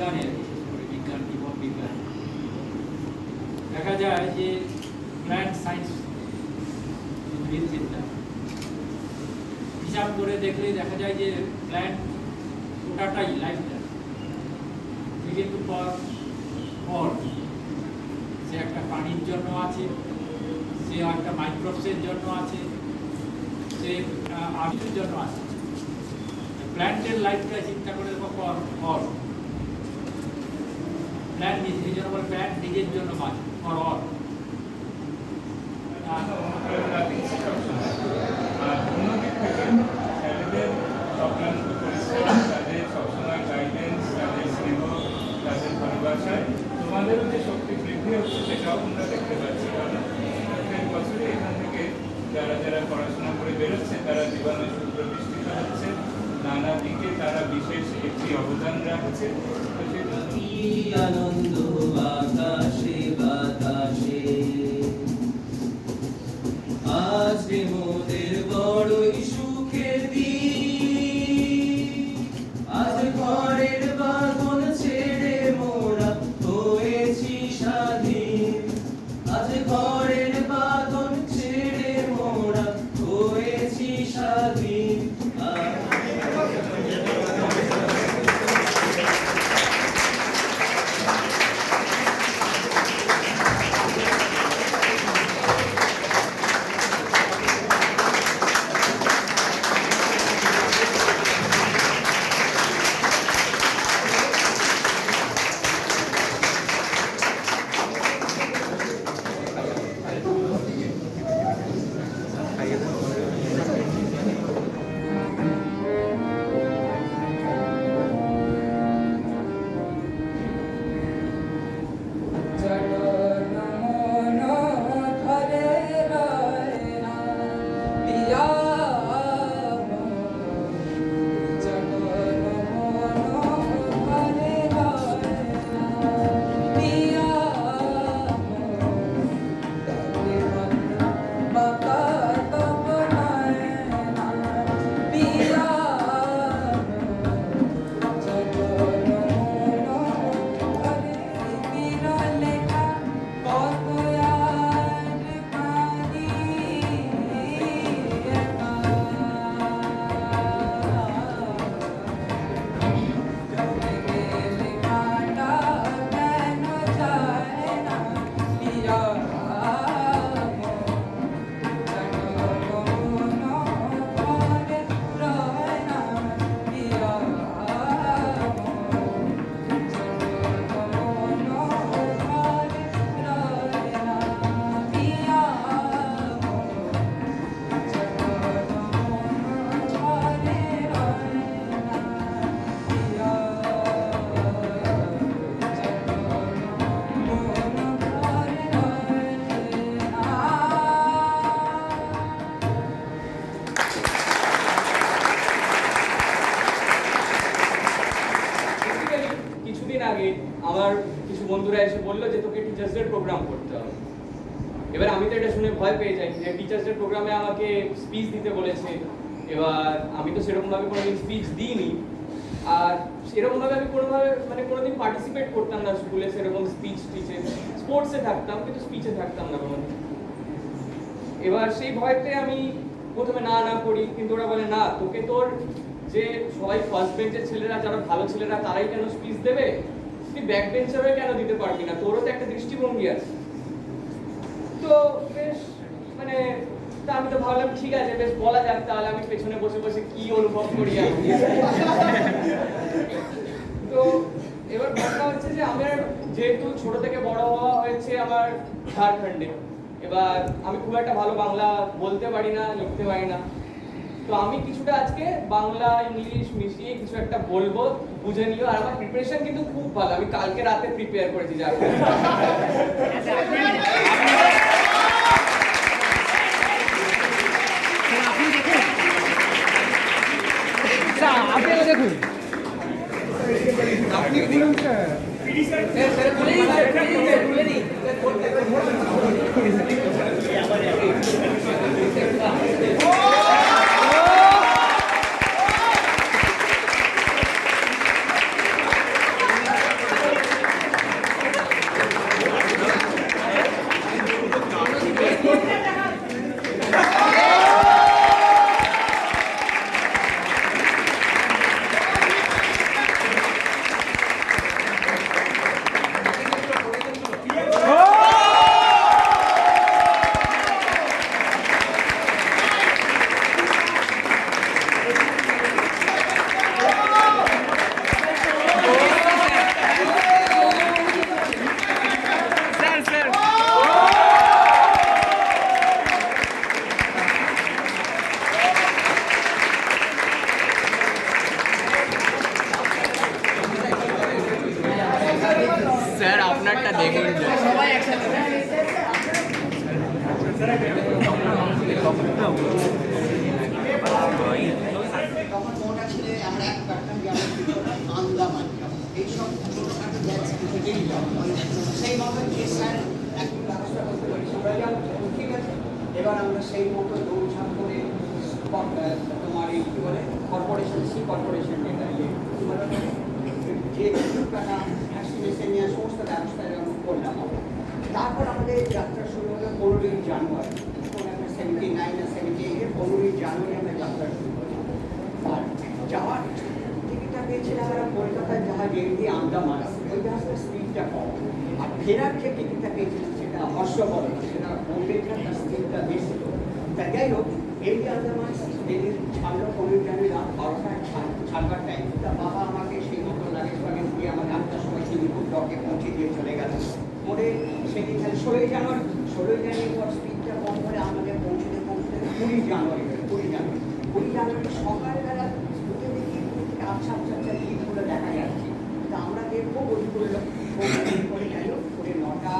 বিজ্ঞানের বিজ্ঞান জীবন বিজ্ঞান দেখা যায় যে প্ল্যান্ট সায়েন্স উদ্ভিদবিদ্যা হিসাব করে দেখলে দেখা যায় যে প্ল্যান্ট গোটাটাই লাইফটা কিন্তু পর সে একটা পানির জন্য আছে, সে একটা মাইক্রোবসের জন্য আছে, সে আবির জন্য আছে। প্ল্যান্টের লাইফটা চিন্তা করে দেখো পর প্ল্যান্ট নিজের জন্য বলে প্ল্যান্ট নিজের জন্য বাঁচে পর তোমাদেরও যে শক্তি বৃদ্ধি হচ্ছে সেটাও আমরা দেখতে পাচ্ছি, কারণ প্রত্যেক বছরই এখান থেকে যারা যারা পড়াশোনা করে বেরোচ্ছে তারা জীবনে সুপ্রতিষ্ঠিত হচ্ছে, নানা দিকে তারা বিশেষ একটি অবদান রাখছে। আনন্দ বাতাসে বাতাসে আজ মোদের বড়ই সুখের দিন, আজ ঘরের বাঁধন ছেড়ে মোরা হয়েছি স্বাধীন, আজ ঘরের বাঁধন ছেড়ে মোরা হয়েছি স্বাধীন। আমার কিছু বন্ধুরা এসে বললো যে তোকে টিচার্স ডে প্রোগ্রাম করতে হবে। এবার আমি তো এটা শুনে ভয় পেয়ে যাই যে টিচার্স ডে প্রোগ্রামে আমাকে স্পিচ দিতে বলেছে। এবার আমি তো সেরকমভাবে কোনোদিন স্পিচ দিইনি, আর সেরকমভাবে আমি কোনোদিন পার্টিসিপেট করতাম না স্কুলে, সেরকম স্পিচ টিচে স্পোর্টসে থাকতাম কিন্তু স্পিচে থাকতাম না কোনোদিন। এবার সেই ভয়তে আমি প্রথমে না করি, কিন্তু ওরা বলে না, তোকে তোর যে সবাই ফার্স্ট বেঞ্চের ছেলেরা যারা ভালো ছেলেরা তারাই কেন স্পিচ দেবে, তুই ব্যাক বেঞ্চারে কেন দিতে পারবি না, তোরও তো একটা দৃষ্টিভঙ্গি আছে। তো বেশ তা আমি তো ভাবলাম ঠিক আছে, বেশ বলা যাক, তাহলে আমি পেছনে বসে বসে কি অনুভব করি। তো এবার কথা হচ্ছে যে আমার যেহেতু ছোট থেকে বড় হওয়া হয়েছে আমার ঝাড়খণ্ডে, এবার আমি খুব একটা ভালো বাংলা বলতে পারি না, লিখতে পারি না। তো আমি কিছুটা আজকে বাংলা ইংলিশ মিশিয়ে কিছু একটা বলবো, বুঝে নিও। আর আমার প্রিপারেশন কিন্তু খুব ভালো, আমি কালকে রাতে প্রিপেয়ার করেছি। দেখুন আপনি বলুন স্যার আপনারটা দেখুন সবাই একসাথে তখন ওটা ছিল আমরা এক কাটতাম যেমন আন্দামান এইসব ছোটোখাটো জ্যান্স থেকেই সেই মতো যে স্যার একটু ব্যবস্থা করতে পারি আমরা যেমন ঠিক আছে এবার আমরা সেই মতো দৌড়ঝাঁপ করে তোমার এই কী বলে কর্পোরেশন যেটা যে টাকা ভ্যাকসিনেশন নিয়ে সমস্ত ব্যবস্থা যেমন করলাম তারপর আমাদের যাত্রা শুরু হলো 15ই জানুয়ারি 79 না 78 15ই জানুয়ারি আমরা যাত্রা শুরু করি আর যাওয়ার টিকিটটা পেয়েছিলাম আমরা কলকাতার জাহাজ এমনি আন্দামান ওই জাহাজটার স্পিডটা কম আর ফেরার যে টিকিটটা পেয়েছিলাম সেটা হর্ষবর্ধন সেটা বোম্বেটা তার স্পিডটা বেশি তা যাই হোক এমনি আন্দামান ট্রেনের ছাড়লো 15 জানুয়ারি রাত 12টায় ছাড়বার টাইম তা বাবা আমাকে সেই মতো লাগেজ ফাগেজ দিয়ে আমাকে 8টার সময় সিঙ্গুর ডকে পৌঁছে দিয়ে চলে গেল পরে সেদিন 16ই জানুয়ারি পর স্পিডটা কম করে আমাদের পৌঁছতে 20 জানুয়ারি সকালবেলা উঠে দেখি আচ্ছা জিনিসগুলো দেখা যাচ্ছে তা আমরা দেখবো বইগুলো করে গেল করে 9টা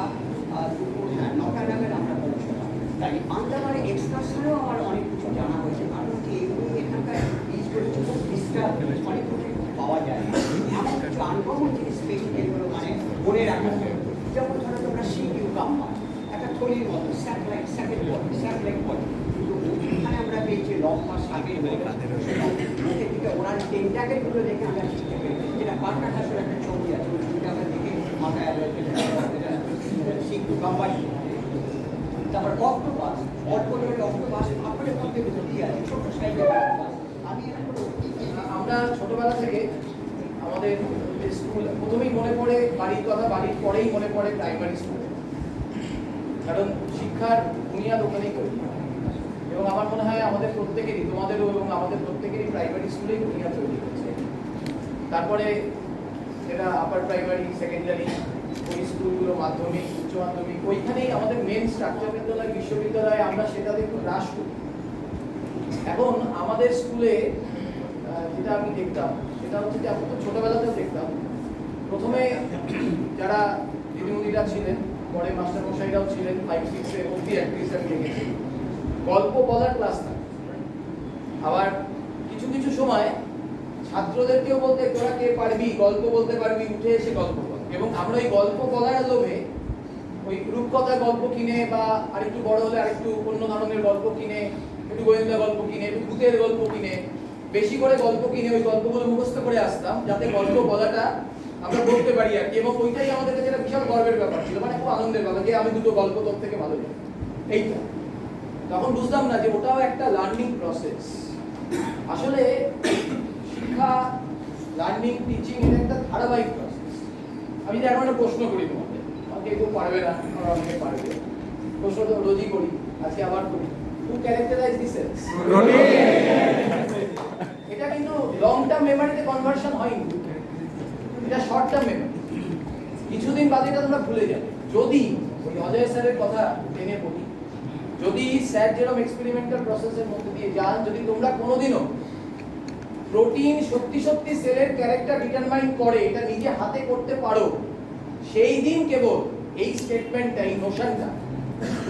নাগাদ আমরা পৌঁছলাম তাই আন্দামানে এক্সকারশনেও আমার অনেক কিছু জানা হয়েছে কারণ কি এগুলি এখানকার বীজগুলো খুব ডিস্টার্ব অনেক কিছু পাওয়া যায় এমন কিছু আনকমন জিনিস পেয়েছি যেগুলো মানে মনে রাখা যায় যেমন ধরো তোমরা কিউকাম্বার একটা থলির মতো স্যাটেলাইট বডি কিন্তু ওখানে আমরা পেয়েছি লম্বা শাকের মুখের দিকে ওনার টেন্টাকেলগুলো দেখে আমরা শিখতে পেরেছি যেটা পাটনা ঘাসের একটা ছবি আছে ওই ছবিটা আমরা দেখে মাথায় কিউকাম্বার তারপর অক্টোপাস অক্টোপাস আপনাদের মধ্যে কি আছে ছোট সাইজের অক্টোপাস আমি আমরা ছোটবেলা থেকে আমাদের স্কুল প্রথমেই মনে পড়ে বাড়ির কথা বাড়ির পরেই মনে পড়ে প্রাইমারি স্কুল কারণ শিক্ষার বুনিয়াদ ওখানেই তৈরি এবং আমার মনে হয় আমাদের প্রত্যেকেরই তোমাদেরও এবং আমাদের প্রত্যেকেরই প্রাইমারি স্কুলেই বুনিয়াদ তৈরি হয়েছে তারপরে যেটা আপার প্রাইমারি সেকেন্ডারি ওই স্কুলগুলো মাধ্যমিক উচ্চ মাধ্যমিক ওইখানেই আমাদের মেন স্ট্রাকচার বিদ্যালয় বিশ্ববিদ্যালয়ে আমরা সেটাতে একটু হ্রাস করি এখন আমাদের স্কুলে যেটা আমি দেখতাম সেটা হচ্ছে যে এখন তো ছোটবেলাতেও দেখতাম প্রথমে যারা দিদিমণিরা ছিলেন পরে মাস্টারমশাইরাও ছিলেন 5-6 অব্দি অ্যাক্টিভিটিস আমি দেখেছি গল্প বলার ক্লাস না আবার কিছু কিছু সময় ছাত্রদেরকেও বলতে তোরা কে পারবি গল্প বলতে পারবি উঠে এসে গল্প বল এবং আমরা ওই গল্প বলার লোভে ওই রূপকথার গল্প কিনে বা আরেকটু বড় হলে আরেকটু অন্য ধরনের গল্প কিনে একটু গোয়েন্দা গল্প কিনে একটু ভূতের গল্প কিনে বেশি করে গল্প কিনে ওই গল্পগুলো মুখস্থ করে আসতাম যাতে গল্প বলাটা আমরা বলতে পারি আর কি এবং ওইটাই আমাদের কাছে একটা বিশাল গর্বের ব্যাপার ছিল মানে খুব আনন্দের ব্যাপার যে আমি দুটো গল্প তোর থেকে ভালো জানি এইটা তখন বুঝলাম না যে ওটাও একটা লার্নিং প্রসেস আসলে শিক্ষা লার্নিং টিচিং এটা একটা ধারাবাহিক প্রসেস আমি যে এখন একটা প্রশ্ন করি তোমাকে আমাকে কেউ পারবে না আমরা অনেকে পারবে প্রশ্ন তো রোজই করি আজকে আবার করি টু ক্যারেক্টারাইজ দিস সেন্স এটা কিন্তু লং টার্ম মেমোরিতে কনভার্সন হয়নি এটা শর্ট টার্ম মেমোরি কিছুদিন বাদে এটা তোমরা ভুলে যাবে যদি ওই অজয় স্যারের কথা টেনে পড়ি যদি স্যার যেরকম এক্সপেরিমেন্টাল প্রসেসের মধ্যে দিয়ে যান যদি তোমরা কোনোদিনও প্রোটিন সত্যি সত্যি সেলের ক্যারেক্টার ডিটারমাইন করে এটা নিজে হাতে করতে পারো সেই দিন কেবল এই স্টেটমেন্টটা এই নোশনটা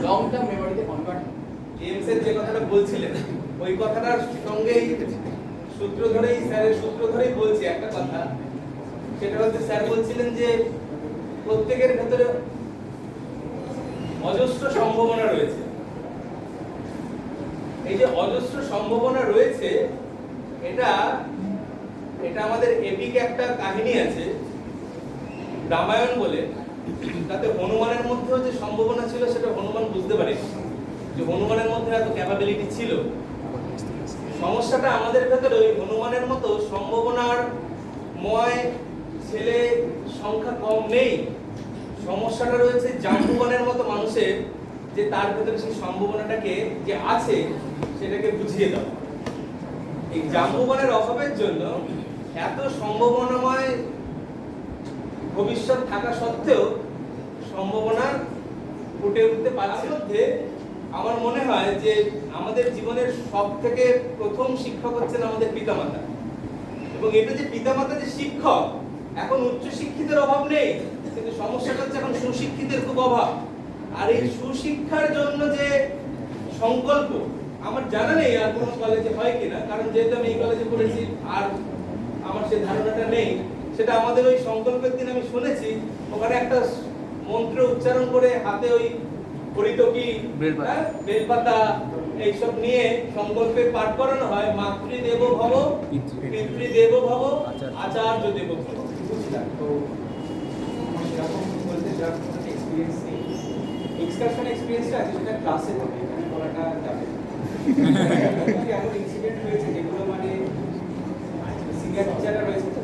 লং টার্ম মেমোরিতে কনভার্ট জেমস এর যে কথাটা বলছিলেন ওই কথাটার সঙ্গেই সূত্র ধরেই স্যারের সূত্র ধরেই বলছি একটা কথা সেটা হচ্ছে স্যার বলছিলেন যে প্রত্যেকের ভেতরে অজস্র সম্ভাবনা রয়েছে এই যে অজস্র সম্ভাবনা রয়েছে এটা আমাদের এপিক একটা কাহিনী আছে রামায়ণ বলে তাতে হনুমানের মধ্যেও যে সম্ভাবনা ছিল সেটা হনুমান বুঝতে পারেনি যে হনুমানের মধ্যে এত ক্যাপাবিলিটি ছিল সমস্যাটা আমাদের ভেতরে ওই হনুমানের মতো সম্ভাবনার ময় ছেলে সংখ্যা কম নেই সমস্যাটা রয়েছে জাম্বুবানের মতো মানুষের যে তার ভেতরে সেই সম্ভাবনাটাকে যে আছে সেটাকে বুঝিয়ে দাও এই জাম্বুবানের অভাবের জন্য এত সম্ভাবনাময় ভবিষ্যৎ থাকা সত্ত্বেও সম্ভাবনা ফুটে উঠতে পারছে মধ্যে আমার মনে হয় যে আমাদের জীবনের সবথেকে প্রথম শিক্ষক হচ্ছেন আমাদের পিতামাতা এবং এটা যে পিতামাতা যে শিক্ষক এখন উচ্চ শিক্ষিতের অভাব নেই কিন্তু সমস্যাটা হচ্ছে এখন সুশিক্ষিতের খুব অভাব। আর এই সুশিক্ষার জন্য যে সংকল্প আমার জানা নেই আর কোনো কলেজে হয় কিনা, কারণ যেহেতু আমি এই কলেজে পড়েছি আর আমার সে ধারণাটা নেই। সেটা আমাদের ওই সংকল্পের দিন আমি শুনেছি, ওখানে একটা মন্ত্র উচ্চারণ করে হাতে ওই হরিতকি বেলপাতা এইসব নিয়ে সংকল্পে পাঠ করানো হয়, মাতৃদেব ভব পিতৃদেব ভব আচার্য দেব ভব। বুঝলাম। তো আমার সেরকম বলতে যার কোনো এক্সপিরিয়েন্স নেই, এক্সকারশন এক্সপিরিয়েন্সটা আছে সেটা ক্লাসে হবে, এখানে বলাটা যাবে না। এমন ইনসিডেন্ট হয়েছে যেগুলো মানে সিনিয়র টিচাররা রয়েছে তো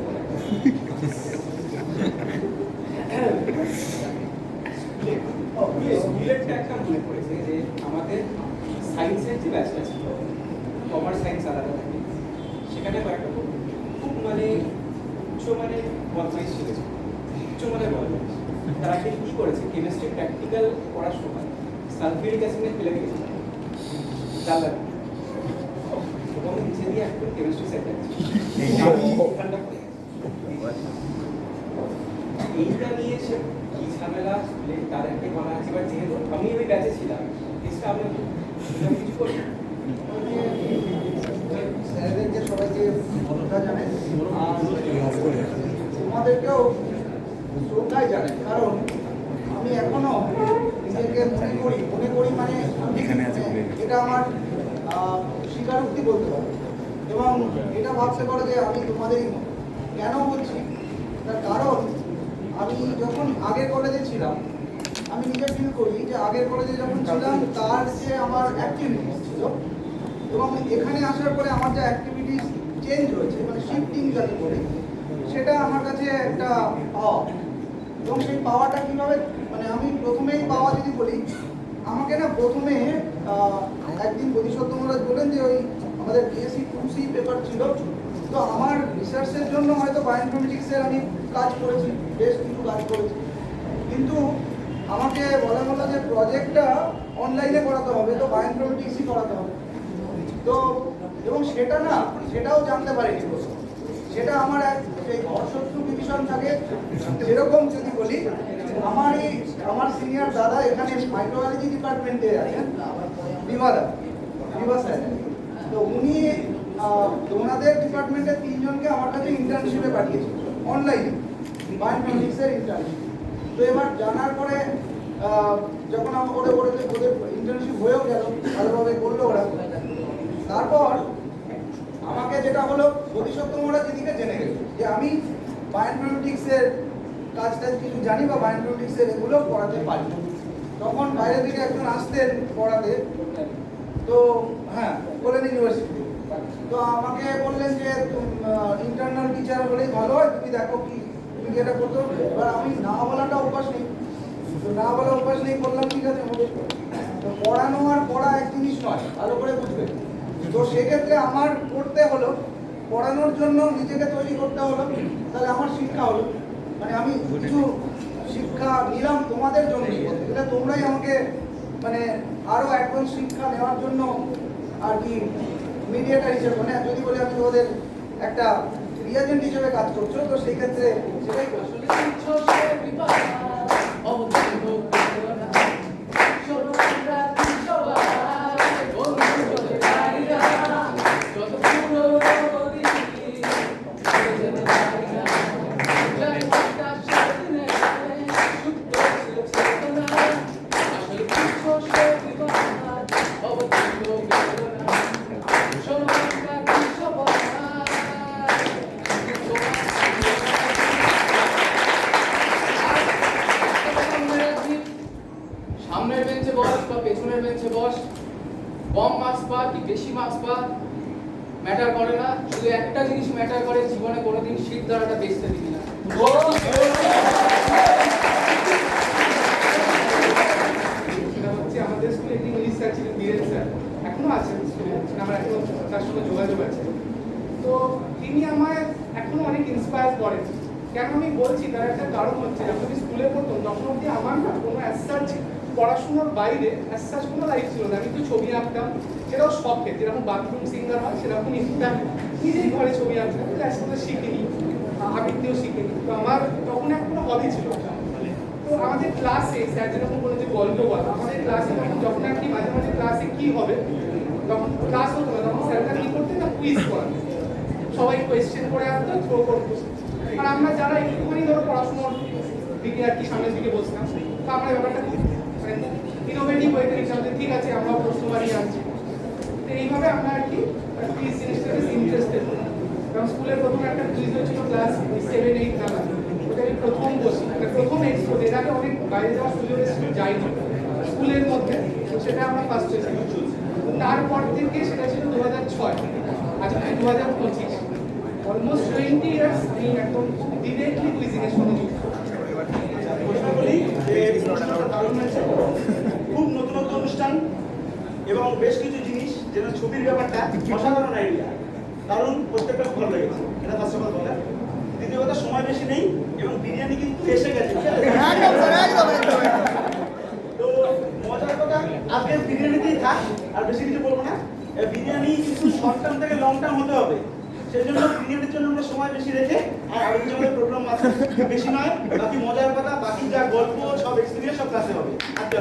স্কুলেরটা একটা মনে পড়েছে যে আমাদের সায়েন্সের যে ব্যাচটা ছিল, কমার্স সায়েন্স আলাদা থাকে, সেখানে কয়েকটা খুব মানে উচ্চমানের বদমাইশ ছিল, উচ্চমানের বদমাইশ। তারা কি করেছে, কেমিস্ট্রি প্র্যাকটিক্যাল পড়ার সময় সালফিউরিক অ্যাসিড ফেলে দিয়েছে জানলা এবং নিচে দিয়ে একদম কেমিস্ট্রি সেট আছে। এইটা নিয়ে সে কি ঝামেলা তাদেরকে বলা আছে। এবার যেহেতু আমি ওই ব্যাচে ছিলাম, আমি কিছু করি স্যারদেরকে সবাইকে শ্রদ্ধা জানাই, তোমাদেরকেও শ্রদ্ধাই জানাই। কারণ আমি এখনো নিজেকে মনে করি মানে এটা আমার স্বীকারোক্তি বলতে পারো, এবং এটা ভাবতে পারো যে আমি তোমাদের কেন বলছি তার কারণ আমি যখন আগের কলেজে ছিলাম আমি নিজে ফিল করি যে আগের কলেজে যখন ছিলাম তার যে আমার অ্যাক্টিভিটিস ছিল এবং এখানে আসার পরে আমার যে অ্যাক্টিভিটিস চেঞ্জ হয়েছে মানে শিফটিং যাকে বলি, সেটা আমার কাছে একটা পাওয়া। এবং সেই পাওয়াটা কীভাবে মানে আমি প্রথমেই পাওয়া যদি বলি, আমাকে না প্রথমে একদিন বোধিসত্ত্ব মহারাজ বলেন যে ওই আমাদের বিএসসি 2C পেপার ছিল, তো আমার রিসার্চের জন্য হয়তো বায়োইনফরমেটিক্সের আমি কাজ করেছি, বেশ কিছু কাজ করেছি, কিন্তু আমাকে বলা হলো যে প্রজেক্টটা অনলাইনে করাতে হবে, তো বায়োইনফরমেটিক্সই করাতে হবে। তো এবং সেটাও জানতে পারিনি, সেটা আমার এক সেই ঘরশত্রু বিভীষণ থাকে সেরকম যদি বলি, আমার সিনিয়র দাদা এখানে মাইক্রোবায়োলজি ডিপার্টমেন্টে আছেন, বিভা স্যার। তো উনি ওনাদের ডিপার্টমেন্টের 3 জনকে আমার কাছে ইন্টার্নশিপে পাঠিয়েছিল অনলাইনে, বায়োইনফরমেটিক্সের ইন্টার্নশিপ। তো এবার জানার পরে যখন ওদের ইন্টার্নশিপ হয়েও গেল, ভালোভাবে করলো ওরা, তারপর আমাকে যেটা হলো বোধিসত্ত্ব মহারাজ এদিকে জেনে গেল যে আমি বায়োইনফরমেটিক্সের কাজটা কিছু জানি বা বায়োইনফরমেটিক্সের এগুলো পড়াতে পারি। তখন বাইরে থেকে একজন আসতেন পড়াতে, তো হ্যাঁ কলেজ ইউনিভার্সিটি, তো আমাকে বললেন যে ইন্টারনাল টিচার হলেই ভালো হয়, তুমি দেখো তুমি কি এটা করতে হবে। এবার আমি না বলাটা অভ্যাস নেই, তো না বলা অভ্যাস নেই, বললাম ঠিক আছে হবে। তো পড়ানো আর পড়া এক জিনিস নয়, ভালো করে বুঝবে। তো সেক্ষেত্রে আমার করতে হলো, পড়ানোর জন্য নিজেকে তৈরি করতে হলো, তাহলে আমার শিক্ষা হলো, মানে আমি কিছু শিক্ষা নিলাম তোমাদের জন্যই, এটা তোমরাই আমাকে মানে আরো অ্যাডভান্স শিক্ষা নেওয়ার জন্য আর কি মিডিয়েটার হিসেবে, মানে যদি বলি আমি তোমাদের একটা রিয়েজেন্ট হিসেবে কাজ করছো, তো সেই ক্ষেত্রে সেটাই করছো। সামনের বেঞ্চে বস বা পেছনের বেঞ্চে বস, কম মার্কস পা কি বেশি মার্কস পা ম্যাটার করে না, শুধু একটা জিনিস ম্যাটার করে, জীবনে কোনোদিন শীত দ্বারাটা বেচতে দিবি না। সেটা হচ্ছে আমাদের স্কুলে একটি ইংলিশ স্যার ছিলেন, বীরেন স্যার, এখনো আছেন স্কুলে, আমার এখনো তার সঙ্গে যোগাযোগ আছে। তো তিনি আমায় এখনো অনেক ইন্সপায়ার করেন। কেন আমি বলছি তার একটা কারণ হচ্ছে, যখন আমি স্কুলে পড়তাম তখন অব্দি আমার না কোনো অ্যাজ পড়াশোনার বাইরে অ্যাজ কোনো লাইফ ছিল না। আমি তো ছবি আঁকতাম, সেটাও শখে, যেরকম বাথরুম সিঙ্গার হয় সেরকম নিজেই ঘরে ছবি আঁকতাম, ক্লাস করে শিখিনি, আবৃত্তিও শিখিনি। তো আমার তখন এক কোনো হবি ছিল। তো আমাদের ক্লাসে স্যার যেরকম বলে যে গল্প বলা, আমাদের ক্লাসে যখন আর কি মাঝে মাঝে ক্লাসে কি হবে, তখন ক্লাস হতো না, তখন স্যাররা কি করতেন না কুইজ করাতেন, সবাই কোয়েশ্চেন করে আসতো, থ্রো করতো। আর আমরা যারা একটুখানি ধরো পড়াশোনার দিকে আর কি সামনের দিকে বসতাম, তো আমরা ব্যাপারটা খুব মানে ইনোভেটিভ হয়ে দেখছিলাম যে ঠিক আছে আমরাও প্রশ্ন বানিয়ে আনছি। তো এইভাবে আমরা আর কি কুইজ জিনিসটাতে ইন্টারেস্টেড হলাম। কারণ স্কুলের প্রথম একটা কুইজ হয়েছিল ক্লাস 7-8 নাগাদ, ওটা আমি প্রথম বসি, মানে প্রথম এক্সপোজ, এর আগে অনেক বাইরে যাওয়ার সুযোগ যাইনি স্কুলের মধ্যে, তো সেটা আমরা ফার্স্ট হয়েছিলাম। তারপর থেকে সেটা ছিল 2006, আজকে 2025, অলমোস্ট 20 ইয়ার্স আমি একদম ডিরেক্টলি কুইজিংয়ের সঙ্গে যুক্ত। ঘোষণা করি যে অনুষ্ঠানটা দারুণ হয়েছে, খুব নতুন নতুন অনুষ্ঠান এবং বেশ কিছু জিনিস, যেটা ছবির ব্যাপারটা অসাধারণ আইডিয়া, দারুণ, প্রত্যেকটা ভালো লেগেছে, এটা ফার্স্ট অফ অল বলা। দ্বিতীয় কথা, সময় বেশি নেই এবং বিরিয়ানি কিন্তু এসে গেছে। তো মজার কথা, আজকে বিরিয়ানিতেই থাক, আর বেশি কিছু বলবো না। বিরিয়ানি কিন্তু শর্ট টার্ম থেকে লং টার্ম হতে হবে, সেই জন্য বিরিয়ানির জন্য আমরা সময় বেশি রেখে, আর আরো কিছু আমাদের প্রোগ্রাম আছে, বেশি নয়, বাকি মজার কথা, বাকি যা গল্প সব এক্সপিরিয়েন্স সব ক্লাসে হবে। আচ্ছা